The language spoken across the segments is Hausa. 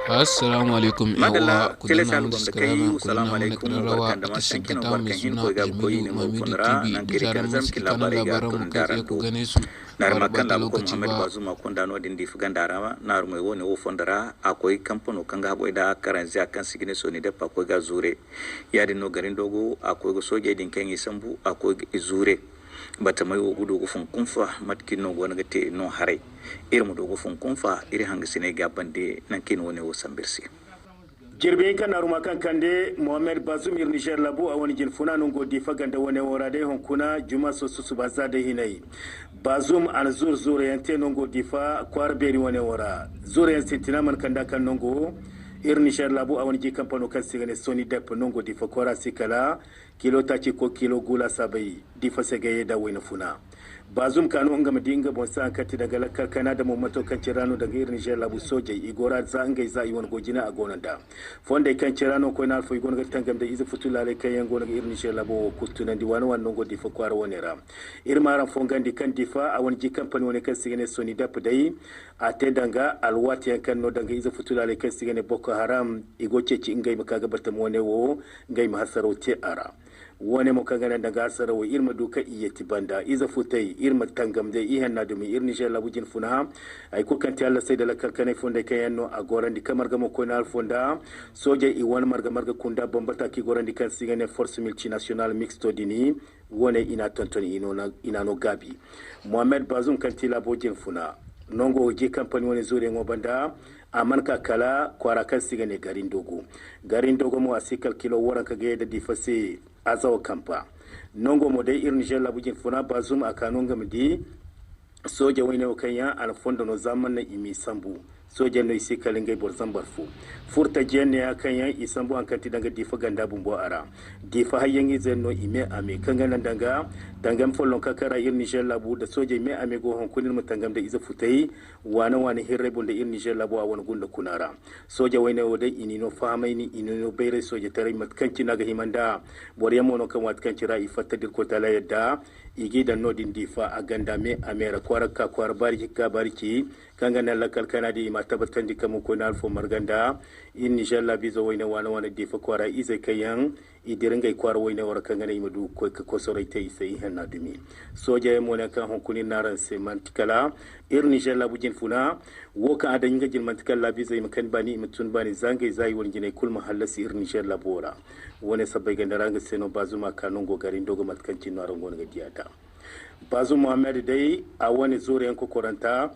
Assalamu alaikum yawa madalla ku tele danna sal mun gom da kai subscribe ku assalamu danna mun alaikum wa kararrawa barkan da a tashin masankin gata mai barkan hin suna ko ga koyi Jamilu ne mo Mamidi fonra TV nan da kiri zarar kan mun zamkin saki kanan labare ga labaran mu tun kai tsaye ku darando gane su nar ba da makan bata labu ko lokaci muhammad ba. bazuma kon da no din di fuganda rama nar mai woni wo fondara akwai kamfano kan ga boy da karan zia kan sigine so ni da pa ko ga zure ya din no garin dogo akwai go soje din kan isambu akwai zure bata mai wo gudu go fun kunfa matkin no go na te no hare irmu dogo fun kunfa iri hanga sine ga bande nan kin woni wo sambirsi jirbe kan naruma kan kande mohamed bazum ir niger labu a wani jinfuna nun godi faganda wani worade honkuna juma so susu bazada hinai bazum an zur yante nun godi fa kwar beri wani wora zur yan sintina man kanda kan nungo ir niger labu a wani ji kampano kan sigane soni dep nun godi fa kwara sikala kilo tachi ko kilo gula sabai di fa segaye da wani funa bazum kanu ngam dinga bon sa kati daga lakkar kana da momato kan cirano daga irin Niger labu soje igora za ngai za iwan gojina a gonanda fonde kan cirano ko na fo igon ga tangam da izu futulale kan yango daga irin Niger labu kutunan di wani wannan godi fa kwara wani ram irmaran fongandi kan difa a wani ji company wani kan sigane soni dap dai a te danga alwati yan kan no daga izu futulale kan sigane boko haram igoce ci ngai maka gabatam wani wo ngai mahasarauti ara wani mo kangana daga sarawo irma duka iyeti banda iza futai irma tangam de ihan na dumi irni sha labujin funa ay ko kan Allah sai da lakar kanai fonda kayanno a gorandi kamar ga mo ko na fonda soja i wani marga kunda bambata ki gorandi kan sigane force multinational mixto dini wone ina tontoni ina no gabi Mohamed Bazoum kan tila bojin funa nongo je company woni zure ngo banda amanka kala kwara kan sigane garin dogo mo asikal kilo waran ka ga da difase azawa kampa nongo mo dai irin jella bujin funa bazum akano ngam di soja wayne o kanya al fondo no zaman na imi sambu soja no isi kalingai bor zambar furta jenne ya kanya isambu an kanti daga difa ganda bumbo ara difa hayyangi zenno ime ame kanga nan dangam follon kakara irin Niger labu da soja ime ame go hon kunin mutangam da iza futai wani hirre bonda irin Niger labu a wani gunda kunara soja wayne o dai inino famaini inino bayre soja tare matkanci naga himanda bor yamo no kan watkanci ra'i fatta dir ko tala yadda igi da nodin difa a ganda me amera kwaraka kwar bariki kanga na lakal kanadi ma tabatan di kamu ko na alfo marganda in inshallah bizo wayna wana difa kwara izai kayan idiringa kwara wayna wara kanga na imadu ko soraita isai hanna dumi soja mo na kan honkuni naran se mantikala irin inshallah bujin funa woka adan ga jin mantikala bizai makan bani mutun bani zangai zai wani jine kul mahallasi irin inshallah bora wani sabai ganda ranga seno bazuma kanun gogarin dogo matkanci naran gon ga diyata bazu Muhammad dai a wani zure yanko koranta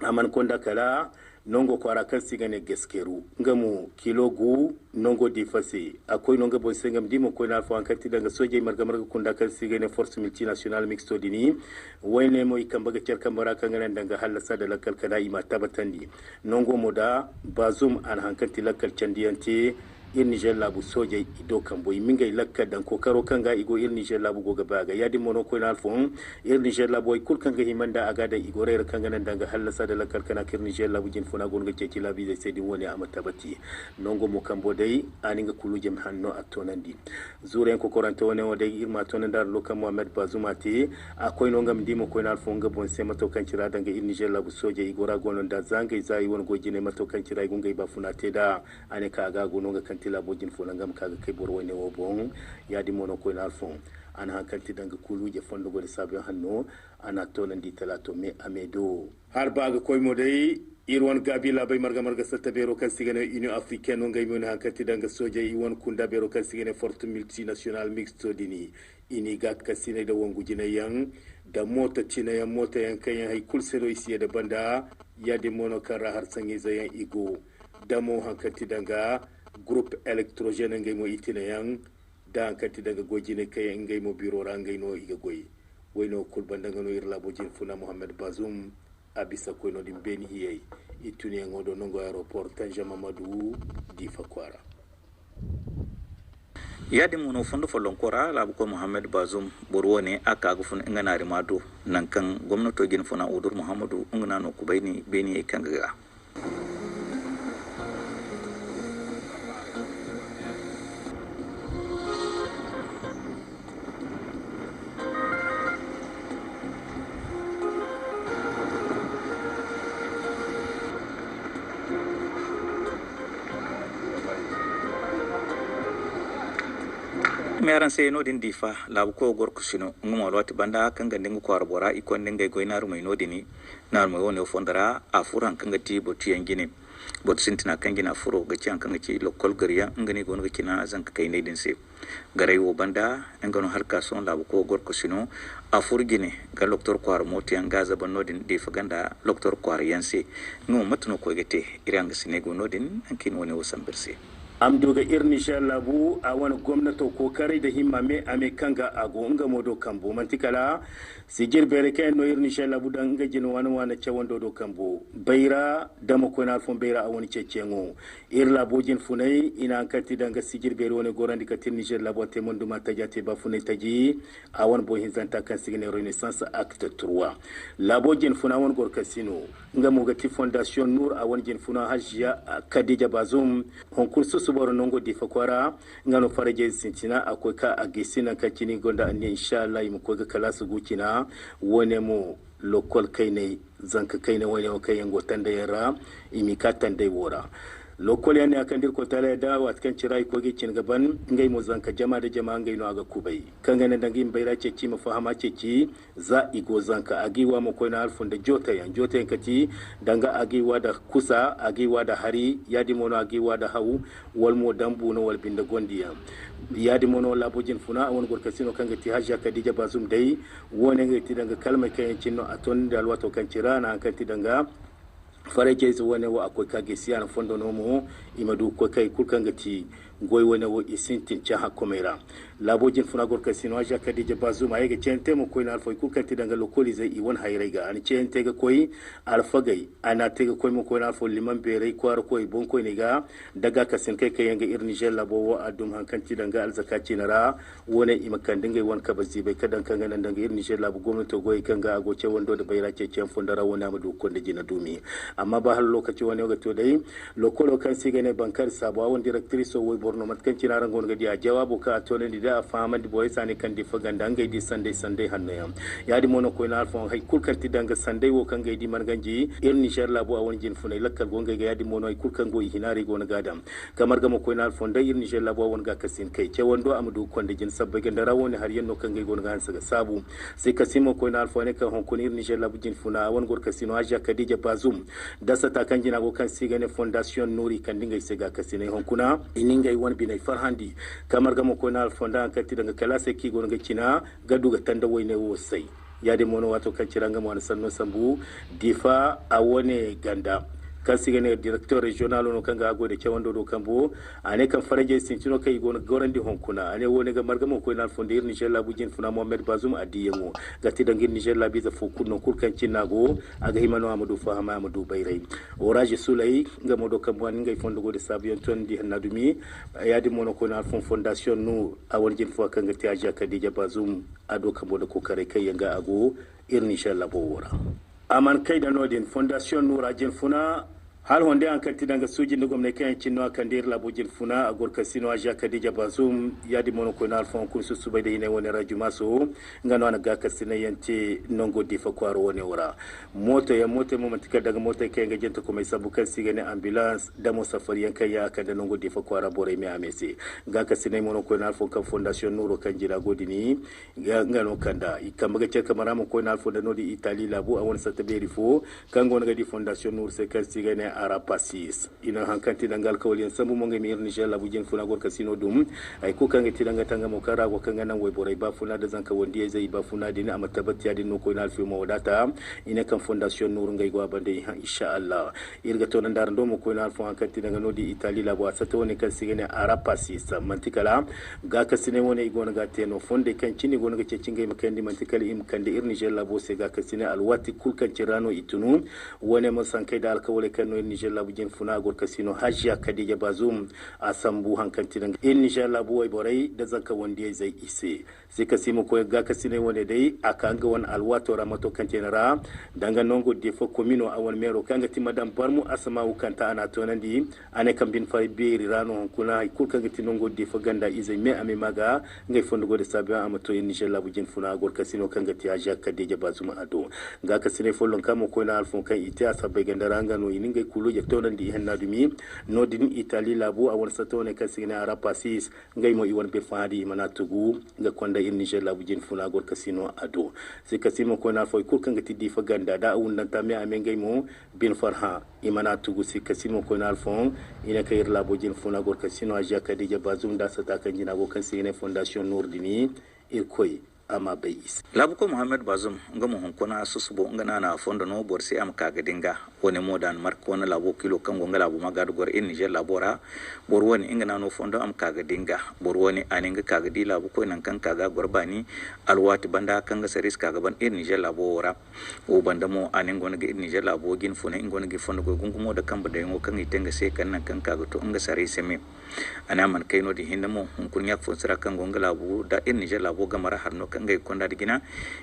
aman konda kala nongo kwara kan sigane geskeru ngamu kilo gu nongo difase akoy nongo bo sengam dimo ko na fo kati daga soje marga kunda kan sigane force multinational mixto dini wayne moy kambaga cer kambara kan ganan daga halasa da lakal kada ima tabatandi nongo moda bazum an hankati lakal candiyanti irin Niger labu soja ido kan boy minga lakka dan kokaro kan ga igo irin Niger labu go gaba ga yadi mono ko na alfon irin Niger labu kul kan ga himanda aga da igo rayar kan ganan danga halasa da lakkar kana irin Niger labu jin funa gon ga keke labi zai sai din wani amata bati nongo mo kan bodai aninga kulu jem hanno atonandi zure ko koranta woni wadai irma tonan dar lokan Muhammad Bazumati akoy no ngam dimo ko na alfon ga bon sai mato kan cira danga irin Niger labu soja igo ra gonon da zangai zai won gojine mato kan cira gungai ba funa te da anika aga gonon ga tila bojin fo ngam kaga kay bor woni wo bon yadi mono ko na fon an hankalti danga kuluje fondo go sabio hanno ana tonan di talato me amedo har baga koy modai irwan gabila bay marga satta bero kan sigane union africaine ngay mon hankalti danga soje i won kunda bero kan sigane forte multinational mixto dini ini gat kasine da wongu jina yang da mota cina ya mota yang kayan hay kulselo isi da banda yadi mono kara har sangi zayan igo damo hankalti danga groupe électrogène ngay mo itina yang da kati daga gojine kay ngay mo bureau ra ngay no iga goy wayno kul bandanga no irla bojin funa Mohamed Bazoum abisa ko no dim beni hiyay ituni ngodo nongo aéroport Tanja Mamadou di Fakwara yadi muno fondo folon kora labu ko Mohamed Bazoum borwone aka gufun ngana rimado nan kan gwamnato jin funa udur Muhammadu ngana no kubaini beni kanga me aran sai no din difa labu ko gor kusino ngumo loti banda kan ga ndingu kwar bora ikon ndinga go inaru mai no dini nar mai woni fondara afuran kan ga ti botu yangine bot sintina kan gina furo ga ci an kan ci lokol gariya ngani go no kina zan ka kai ne din sai garai wo banda ngano harka son labu ko gor kusino afur gine ga doktor kwar moti an gaza ban no din difa ganda doktor kwar yanse no matno ko gete iranga sine go no din an kin woni wo sambirse am doga irni labu a wani gwamnato kokari da himma me ame kanga ago nga modo kambo mantikala sigir bere kai no irni labu dan ga jino wani cewando do kambo bayra dama ko na fon bayra a wani cecengo ir labu jin funai ina kati danga sigir bere wani gorandi katin ni labu te mondu mata jate ba funai taji a wani bo hinzanta kan sigine renaissance acte 3 labu jin funa wani gor kasino nga mo gati fondation nur a wani jin funa hajiya kadija bazum honkursu subaro nongo di fakwara ngano faraje sintina akwai ka agisina ka kini gonda ande inshallah mu ko ga kala su gukina wone mu lokol kai ne zanka kai ne wone kai yango tanda yara imi ka tanda wora lokol yani akan dir ko tala da wat kan cirai ko gi cin gaban ngai mo zanka jama da jama ngai no aga kubai kan ga nan dangi bayra ce ci mafahama ce ci za igo zanka agiwa mo ko na alfun da jota yan kati danga agiwa da kusa agiwa da hari yadi mono agiwa da hawu wal mo dambu no wal binda gondiya yadi mono labojin funa won gor kasino kanga ti hajja kadija bazum dai wone ngai ti danga kalma kayan cinno aton da alwato kan cirana kan ti danga farake su wani wa akwai kage siya na fondo nomo imadu ko kai kulkan gati goy wani wa isintin cha hakomera labojin funa gor kasino aja kadija bazuma yega cente mo ko na alfa kulkan ti danga lokoli zai iwon hayrega an cente ga koy alfagai ana tega koy mo ko na alfa liman bere kwar koy bon koy ne ga daga kasin kai kai yanga irni jella bo wa adum hankan ti danga alzakaci nara wone imakan dingai won ka bazi bai kadan kan ganan danga irni jella bo gwamnati goy kan ga agoce wando da bayra ce cen fondara wona amadu ko da jina dumi amma ba har lokaci wani ga to dai lokolo kan sigane bankar sabo won directrice so woy borno matkan cina rangon ga dia jawabu ka to ne da fama di boy sani kan di faganda ngai di sande hanno ya di mono ko na alfon hay kulkan ti danga sande wo kan ngai di marganji irni jella bo awon jin funai lakkal gonga ga ya di mono kulkan go hinari go na gadam kamar ga mo ko na alfon dai irni jella bo won ga kasin kai ce wando amadu kon da jin sabba ga rawo ne har yanno kan ngai go na gansa ga sabu sai kasimo ko na alfon ne kan hon kun irni jella bo jin funa won gor kasino aja kadija bazum dasa ta kan jina go kan sigane fondation nuri kan dinga sega kasine hon kuna ininga won binai farhandi kamar ga mo ko na alfon da kan ti daga kala sai ki go ga kina gadu ga tanda woine wo sai ya de mono wato kan ciranga mo sanno sambu difa a wone ganda kan sigane directeur regional no kan ga go de cewando do kambo ane kan faraje sincino kai go gorandi honkuna ane woni ga margamo ko na fondir ni jella bujin funa Mohamed Bazoum adiyemo gati dangin ni jella biza fokun no kurkan cinnago aga himano Amadou Fahama Amadou Bayray oraje sulay ga modo kambo an ngay fondo go de sabiyon ton di hanadumi yadi mono ko na fondation no awon jin fo kan gati aja Kadija Bazoum ado kambo da kokare kai yanga ago irni jella bo wora aman kai da nodin fondation nura jin funa hal honde an kanti danga suji ndo gomne kan cinno kan der labo jin funa agor kasino aja Kadija Bazoum yadi mono ko na alfon kun susubai de ne woni radio maso ngano an ga kasina yanti nongo difa kwaro woni wora moto mo matika daga moto kai ga jenta ko mai sabu kan sigane ambulance da mo safari yan kai ya kan da nongo difa kwara bore mi amese ga kasina mono ko na alfon kan fondation nuro kan jira godini ngano kanda ikamaga ce kamara mo ko na alfon da nodi Italy labo a woni sata berifo kan gona ga di fondation nuro se kan sigane arapasis ina hankanti dangal kawli sambu mo ngi mir Niger labu jin funa gor kasino dum ay ko kan ti danga tanga mo kara go kan nan way boray ba funa da zanka wondi zai ba funa dini amma tabati ya dinno ko na alfi mo wadata ina kan fondation nur ngai go bande insha Allah irga to nan dar ndo mo ko na alfi hankanti danga nodi Italy labu asata woni kan sigene arapasis mantikala ga kasine woni igona ga teno fonde kan cini gona ga cecingai makandi mantikali im kan de ir Niger labu se ga kasine alwati kul kan cirano itunu woni mo sankai da alkawle kan Niger labu jin funa gor kasino Hajiya Kadija Bazoum a sambu hankanti dan in Niger labu way borai da zanka wanda zai ise sai kasimo ko ga kasine wone dai aka ga won alwato ramato kantenara danga nongo defo komino awon mero kanga ti madam barmu asama ukanta ana tonandi ane kambin fay beri rano kuna kulka ngati nongo defo ganda ize me ame maga ngai fondo gode sabia amato in Niger labu jin funa gor kasino kanga ti Hajiya Kadija Bazoum ado ga kasine follon kamo ko na alfon kan ite asabe ganda ranga no ininga kulu ya tonan di henna dumi nodin Italy labu a wani satone kan sigina arapasis ngai mo iwan bir fadi mana tugu ga konda in Niger labu jin funa gor kasino ado se kasimo ko na foy kul kan ga tiddi fa ganda da un nan tammi ame ngai mo bin farha imana tugu se kasimo ko na alfon ina kayir labu jin funa gor kasino a jaka dija bazum da sata kan jina go kan sigina fondation nordini irkoy ama bayis labu ko Muhammad Bazum ngamu honkona susubo ngana na fondo no borsi am kaga dinga woni modan marko na labu kilo kan gonga labu magadu gor in Niger labora bor woni ingana no fondo am kaga dinga bor woni aninga kaga di labu ko nan kan kaga gorbani alwati banda kan ga saris kaga ban in Niger labora o banda mo aninga ga in Niger labo gin funa ingona gi fondo go gungumo da kan bada yango kan itenga se kan nan kan kaga to nga saris me ana man kaino di hindamo hunkun yak fonsara kan gonga labu da in Niger labo gamara harno ngai konda digina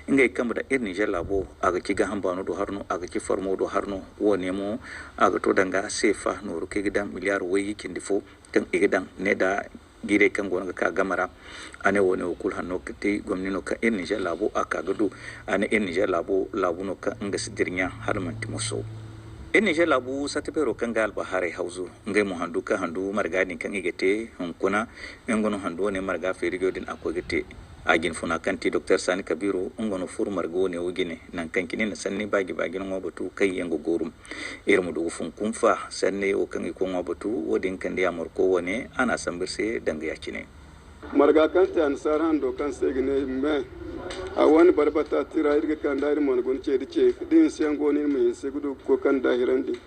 ngai kamba da ir Niger labo aga kiga hambano do harno aga ki formo do harno woni mo aga to danga sefa no ru ke gidan miliyar wayi kindi fo kan igidan ne da gire kan gona ka gamara ane woni okul hanno kiti gomni no ka ir Niger labo aka gado ane ir Niger labo no ka nga sidirnya har man timoso ir Niger labo satepero kan gal bahare hauzu ngai mo handu ka handu margadi kan igete hunkuna ngono handu ne marga ferigo din akogete agin funa kanti Dr. Sani Kabiru ngono fur margo ne wogine nan kankini na sanni bagi no batu kai yango gorum irmu do fun kumfa sanne o kan ko batu wodin kan dia marko wone ana sambirse danga yakine marga kanti ansaran do kan segne me a wani barbata tira irga kan dari mon gon ce dice din sen goni mu se gudu ko kan dahirandi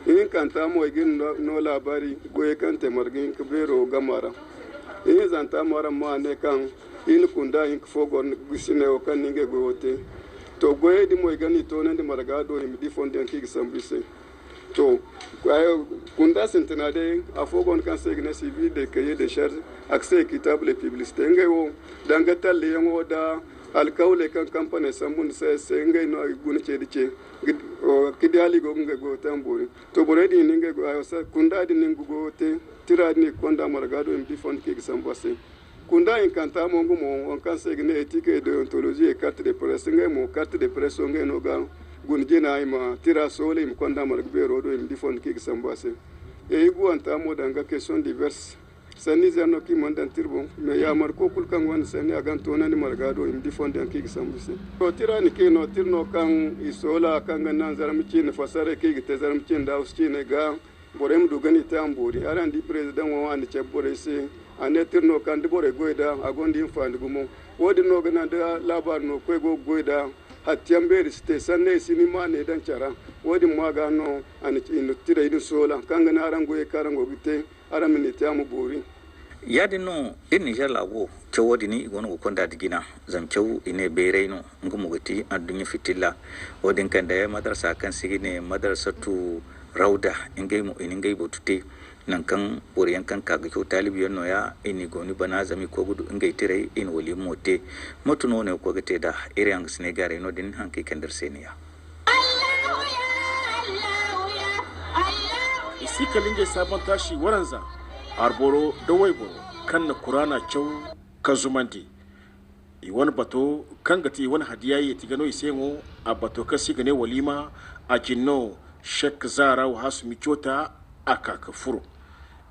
in kan ta mo igin no labari goye kan te margin Kabiru gamara in zanta mara ma ne kan in kunda in fogo gusine o kan ninge gote to goye di moy gani to nende maraga do mi di fonden ki sambise to kunda centenaire a fogo kan segne civil de cahier de charge accès équitable et publicité ngayo danga talle yango da alkawle kan campagne sambun se ngay no guni ce dice o kidali go ngo tambori to boredi ninge go ayo sa kunda di ningu gote tirani konda maraga do mi di fond ki sambase kunda inkanta mongu mo on kan segne éthique et déontologie et carte de presse ngai mo carte de presse ngai no ga gunje na ima tira sole im konda margbe rodo im difon ki sambase e igu anta mo danga question diverses sani zano ki mondan tirbon me ya marko kul kan wan sani agan to nani margado im difon dan ki sambase to tira ni ke no tirno kan isola kan nan zaram ci ne fasare ki te zaram ci nda usci ne ga borem du gani tambori aran di president wa wan ce bore se ane tirno kan di bore goida agondi infandi gumo wodi no gana da labar no ko go goida hatyambe riste sanne sinima ne dan cara wodi maga no ani ino tira idin sola kanga na aran goye karango gite aran min tamu bori yadi no in Niger labo cewodi ni gono ko konda digina zam cew ine bereino ngumu gati adunya fitilla wodin kan da madrasa kan sigine madrasatu rauda ingay mo iningay botute nan kan boriyan kan kaga ko talibiyon no ya ini goni bana zami ko gudu ingay tire in wali mote motuno ne ko gate da iriyan Senegal no din hanki kandar seniya isi kalinge sabon tashi waranza arboro da waiboro kan na kurana cew kazumandi i wani bato kan gati wani hadiya ya tigano isengo a bato kasi gane walima a jinno shek zara wa hasu mikyota a kakafuru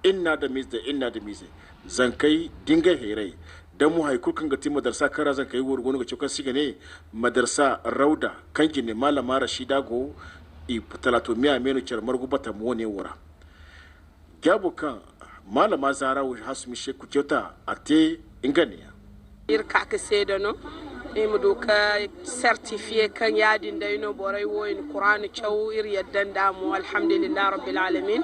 inna da mize zankai dinga herai dan mu haikur kan gati madarsa kara zankai wuri wani gace kan sigane madarsa rauda kan gine malama rashida go i talato miya menu cer margubata mu ne wura gyabo kan malama zara wa hasu mikyota a te inganiya irka ka sedano mu doka certifié kan yadin da ino borai woyin qur'an chaw ir yaddan da mu alhamdulillah rabbil alamin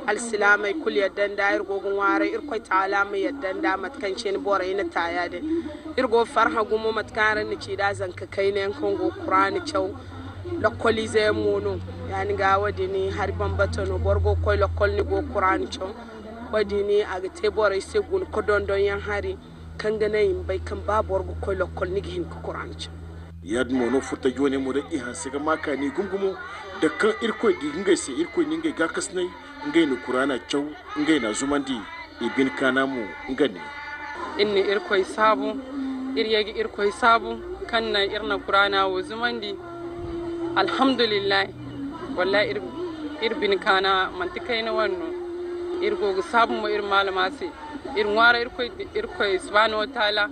alsilamai kul yaddan da ir gogun ware ir koy ta'ala mai yaddan da matkan cin borai na tayade ir go farha gumo matkaran ni ci da zanka kai ne kan go qur'an chaw lokolize mono yani ga wadini har bambato no borgo koy lokol ni go qur'an chaw wadini aga te borai se gun ko don yan hari kan gane yin bai kan babu wargo koi lokol ni gihin ku kuranci yad mono futa jone mu da ihan siga maka ni gungumo da kan irkoi di ngai se irkoi ni ngai ga kasnai ngai ni kurana chaw ngai na zumandi ibin kana mu ngani inni irkoi sabu iryagi irkoi sabu kan na irna kurana wo zumandi alhamdulillah wallahi bin kana mantikai na wannan gogo sabu mo malama se ngwara irko subhanahu wa ta'ala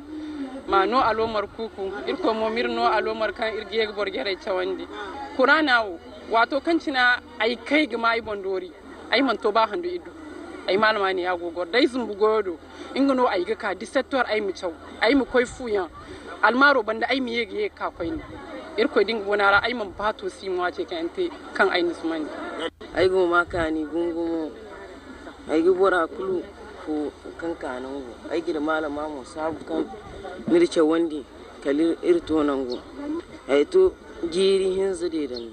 ma no alomar kuku irko mo mirno alomar kan irge borgere chawandi qur'ana wato kancina ai kai ga mai bondori ai man to ba handu idu ai malama ne ya gogo dai sun bugodo ingano ai ga ka di sector ai mi chaw ai mi koy fuya almaro banda ai mi yege ka koy ni irko ding bonara ai man pato si mo ce kan ai nismani ai go makani gungumo ai go bora kulu ko kan kanan go ai gida malama mu sabu kan mirce wandi kalir irto nan go ai to giri hinzu de dan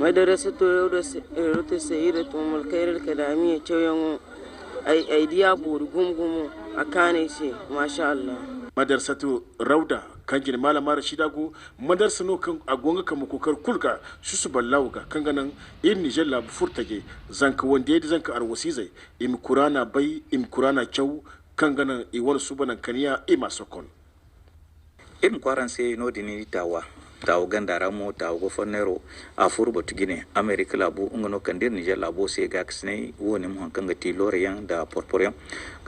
madarasa to rota sayira to mulkairar kadami cewa ai diya buru gumgumu akane shi masha Allah madarsatu rauda kan gina malama rashida go madarsa no kan agonga kan mukokar kulka susu ballawu ga kan ganan in Niger labu furtage zanka wanda yadi zanka arwasi zai im kurana bai im kurana kyau kan ganan i wani subanan kaniya i masokon im kwaran sai no dini tawa gandara mo tawo go fonero a furbo tugine America labu ngono kandir Niger labu se gaksne woni mo hankanga ti lore yang da porporiam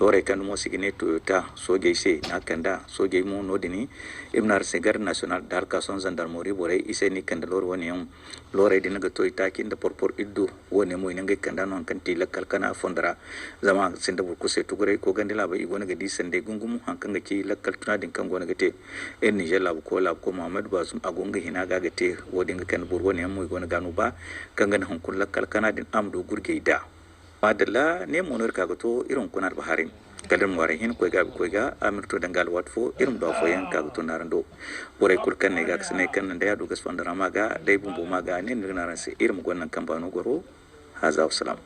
lore kan mo sigine Toyota soje se nakanda soje mo nodini ibnar segar national dar ka son gendarmerie bore ise ni kanda lore woni yang lore dinaga Toyota kin da porpor iddu woni mo inanga kanda non kan ti lakkal kana fondara zama sinda burku se tugure ko gandila ba igona ga di sande gungum hankanga ki lakkal tuna din kan gona gate en Niger labu ko Muhammad Bazum gonga hina gaga te wodinga kan burgo ne mo gona ganu ba kanga han kullu kalkana din amdo gurge da madalla ne monor kaga to irin kunar baharin galan ware hin ko ga amirto dangal watfo irin do fo yan kaga to narando bore kulkan ne ga sene kan da ya duga spandara maga dai bumbu maga ne ngana ran se irin gonnan kambano goro haza wassalam